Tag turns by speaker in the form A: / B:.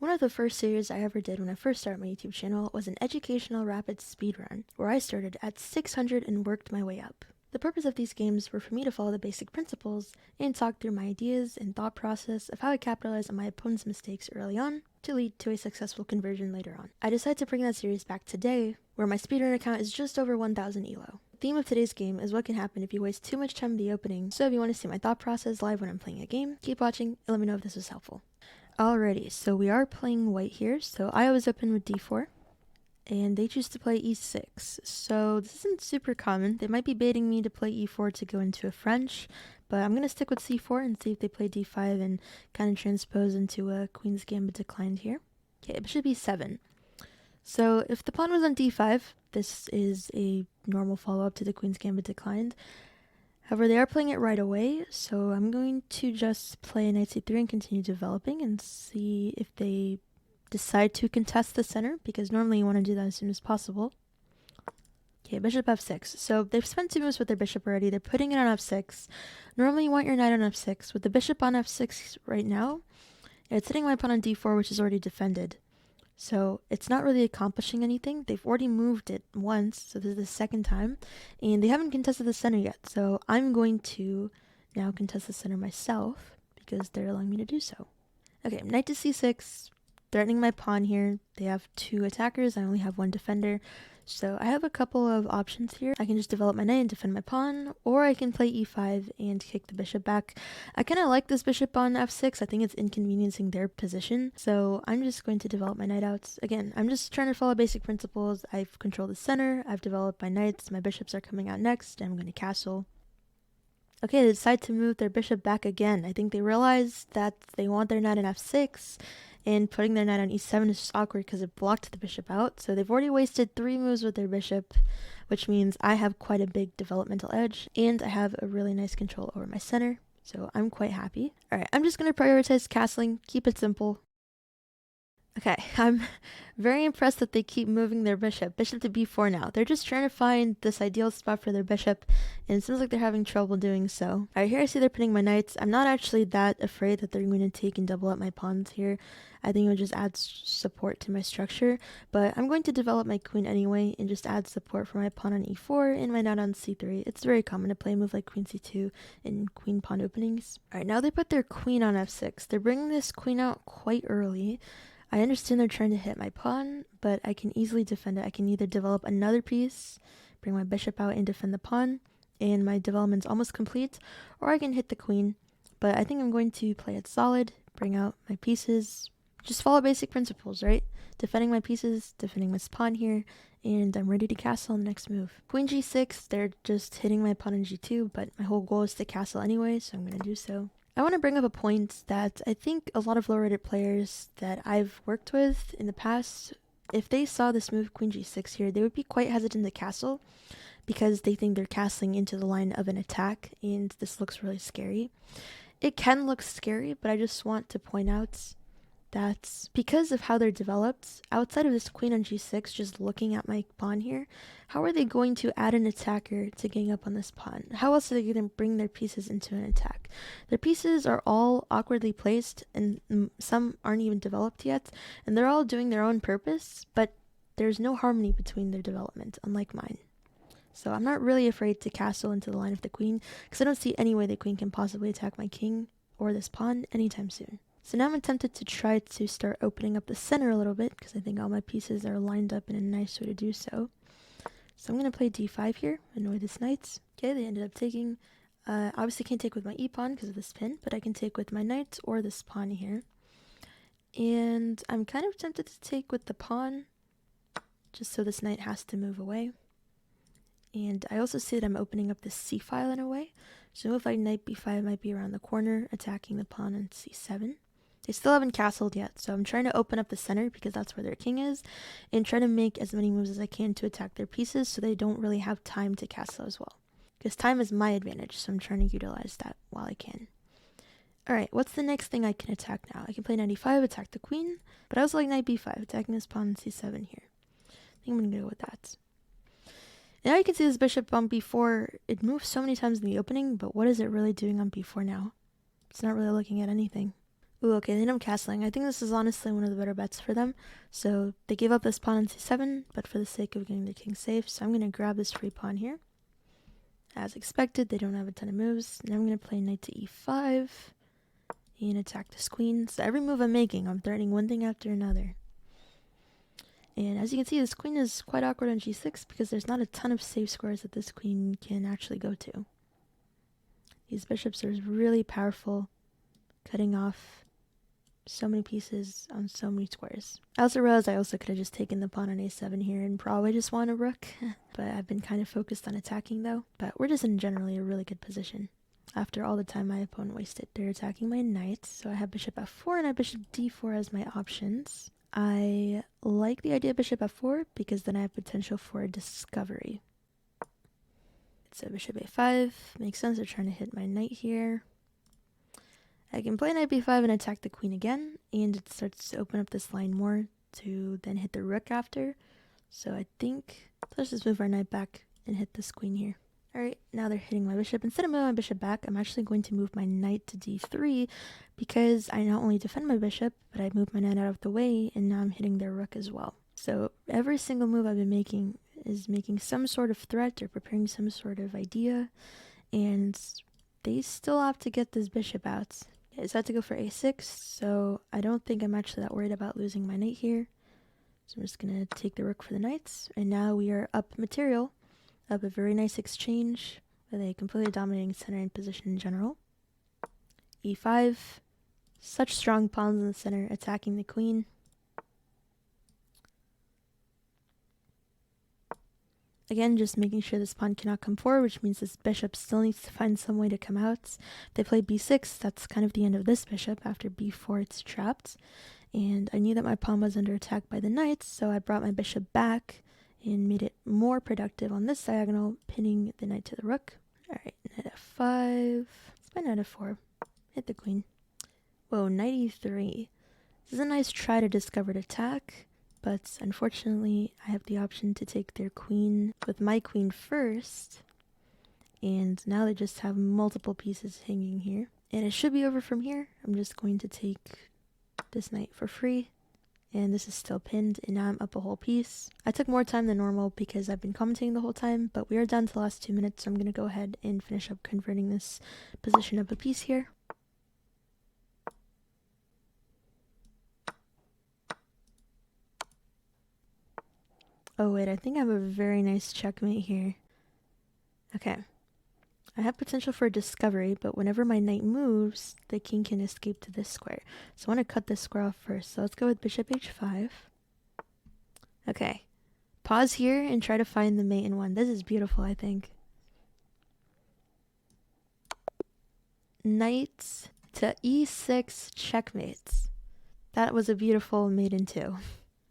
A: One of the first series I ever did when I first started my YouTube channel was an educational rapid speedrun, where I started at 600 and worked my way up. The purpose of these games were for me to follow the basic principles and talk through my ideas and thought process of how I capitalized on my opponent's mistakes early on to lead to a successful conversion later on. I decided to bring that series back today, where my speedrun account is just over 1000 elo. The theme of today's game is what can happen if you waste too much time in the opening, so if you want to see my thought process live when I'm playing a game, keep watching and let me know if this was helpful. Alrighty, so we are playing white here, so I was open with d4, and they choose to play e6, so this isn't super common. They might be baiting me to play e4 to go into a French, but I'm going to stick with c4 and see if they play d5 and kind of transpose into a Queen's Gambit declined here. Okay, bishop e7. So if the pawn was on d5, this is a normal follow-up to the Queen's Gambit declined. However, they are playing it right away, so I'm going to just play knight c3 and continue developing and see if they decide to contest the center, because normally you want to do that as soon as possible. Okay, bishop f6. So they've spent 2 moves with their bishop already. They're putting it on f6. Normally you want your knight on f6. With the bishop on f6 right now, it's hitting my pawn on d4, which is already defended. So it's not really accomplishing anything. They've already moved it once, so this is the second time, and they haven't contested the center yet. So I'm going to now contest the center myself because they're allowing me to do so. Okay, knight to c6, threatening my pawn here. They have 2 attackers, I only have 1 defender. So I have a couple of options here. I can just develop my knight and defend my pawn, or I can play e5 and kick the bishop back. I kind of like this bishop on f6. I think it's inconveniencing their position, so I'm just going to develop my knight out. Again, I'm just trying to follow basic principles. I've controlled the center, I've developed my knights, my bishops are coming out next, and I'm going to castle. Okay, they decide to move their bishop back again. I think they realize that they want their knight on f6, and putting their knight on e7 is just awkward because it blocked the bishop out. So they've already wasted 3 moves with their bishop, which means I have quite a big developmental edge, and I have a really nice control over my center. So I'm quite happy. Alright, I'm just going to prioritize castling, keep it simple. Okay, I'm very impressed that they keep moving their bishop. Bishop to b4 now. They're just trying to find this ideal spot for their bishop, and it seems like they're having trouble doing so. Alright, here I see they're pinning my knights. I'm not actually that afraid that they're going to take and double up my pawns here. I think it would just add support to my structure, but I'm going to develop my queen anyway and just add support for my pawn on e4 and my knight on c3. It's very common to play a move like queen c2 in queen pawn openings. Alright, now they put their queen on f6. They're bringing this queen out quite early. I understand they're trying to hit my pawn, but I can easily defend it. I can either develop another piece, bring my bishop out and defend the pawn, and my development's almost complete, or I can hit the queen. But I think I'm going to play it solid, bring out my pieces, just follow basic principles, right? Defending my pieces, defending my pawn here, and I'm ready to castle on the next move. Queen g6, they're just hitting my pawn on g2, but my whole goal is to castle anyway, so I'm going to do so. I want to bring up a point that I think a lot of low-rated players that I've worked with in the past, if they saw this move queen g6 here, they would be quite hesitant to castle because they think they're castling into the line of an attack, and this looks really scary. It can look scary, but I just want to point out that because of how they're developed, outside of this queen on g6, just looking at my pawn here, how are they going to add an attacker to gang up on this pawn? How else are they going to bring their pieces into an attack? Their pieces are all awkwardly placed, and some aren't even developed yet, and they're all doing their own purpose, but there's no harmony between their development, unlike mine. So I'm not really afraid to castle into the line of the queen, because I don't see any way the queen can possibly attack my king or this pawn anytime soon. So now I'm tempted to try to start opening up the center a little bit, because I think all my pieces are lined up in a nice way to do so. So I'm going to play d5 here, annoy this knight. Okay, they ended up taking. Obviously can't take with my e-pawn because of this pin, but I can take with my knight or this pawn here. And I'm kind of tempted to take with the pawn, just so this knight has to move away. And I also see that I'm opening up this c-file in a way. So a move like knight b5 might be around the corner, attacking the pawn on c7. They still haven't castled yet, so I'm trying to open up the center because that's where their king is, and try to make as many moves as I can to attack their pieces so they don't really have time to castle as well. Because time is my advantage, so I'm trying to utilize that while I can. Alright, what's the next thing I can attack now? I can play knight e5, attack the queen, but I also like knight b5, attacking this pawn on c7 here. I think I'm going to go with that. Now you can see this bishop on b4, it moves so many times in the opening, but what is it really doing on b4 now? It's not really looking at anything. Ooh, okay, they end up castling. I think this is honestly one of the better bets for them. So they gave up this pawn on c7, but for the sake of getting the king safe, so I'm going to grab this free pawn here. As expected, they don't have a ton of moves. Now I'm going to play knight to e5 and attack this queen. So every move I'm making, I'm threatening one thing after another. And as you can see, this queen is quite awkward on g6 because there's not a ton of safe squares that this queen can actually go to. These bishops are really powerful, cutting off so many pieces on so many squares. I also realized I also could have just taken the pawn on a7 here and probably just won a rook. But I've been kind of focused on attacking though. But we're just in generally a really good position. After all the time my opponent wasted. They're attacking my knight, so I have bishop f4 and I have bishop d4 as my options. I like the idea of bishop f4 because then I have potential for a discovery. So bishop a5 makes sense. They're trying to hit my knight here. I can play knight b5 and attack the queen again, and it starts to open up this line more to then hit the rook after. So I think let's just move our knight back and hit this queen here. Alright, now they're hitting my bishop. Instead of moving my bishop back, I'm actually going to move my knight to d3 because I not only defend my bishop, but I move my knight out of the way, and now I'm hitting their rook as well. So every single move I've been making is making some sort of threat or preparing some sort of idea, and they still have to get this bishop out. I decided to go for a6, so I don't think I'm actually that worried about losing my knight here. So I'm just going to take the rook for the knights, and now we are up material. Up a very nice exchange with a completely dominating center in position in general. e5, such strong pawns in the center attacking the queen. Again, just making sure this pawn cannot come forward, which means this bishop still needs to find some way to come out. If they play b6, that's kind of the end of this bishop. After b4, it's trapped. And I knew that my pawn was under attack by the knights, so I brought my bishop back and made it more productive on this diagonal, pinning the knight to the rook. Alright, knight f5. Let's play knight f4. Hit the queen. Whoa, knight e3. This is a nice try to discover an attack, but unfortunately I have the option to take their queen with my queen first, and now they just have multiple pieces hanging here. And it should be over from here. I'm just going to take this knight for free. And this is still pinned, and now I'm up a whole piece. I took more time than normal because I've been commentating the whole time, but we are down to the last 2 minutes, so I'm going to go ahead and finish up converting this position of a piece here. Oh wait, I think I have a very nice checkmate here. Okay. I have potential for a discovery, but whenever my knight moves, the king can escape to this square. So I want to cut this square off first. So let's go with bishop h5. Okay. Pause here and try to find the mate in one. This is beautiful, I think. Knight to e6 checkmates. That was a beautiful mate in two.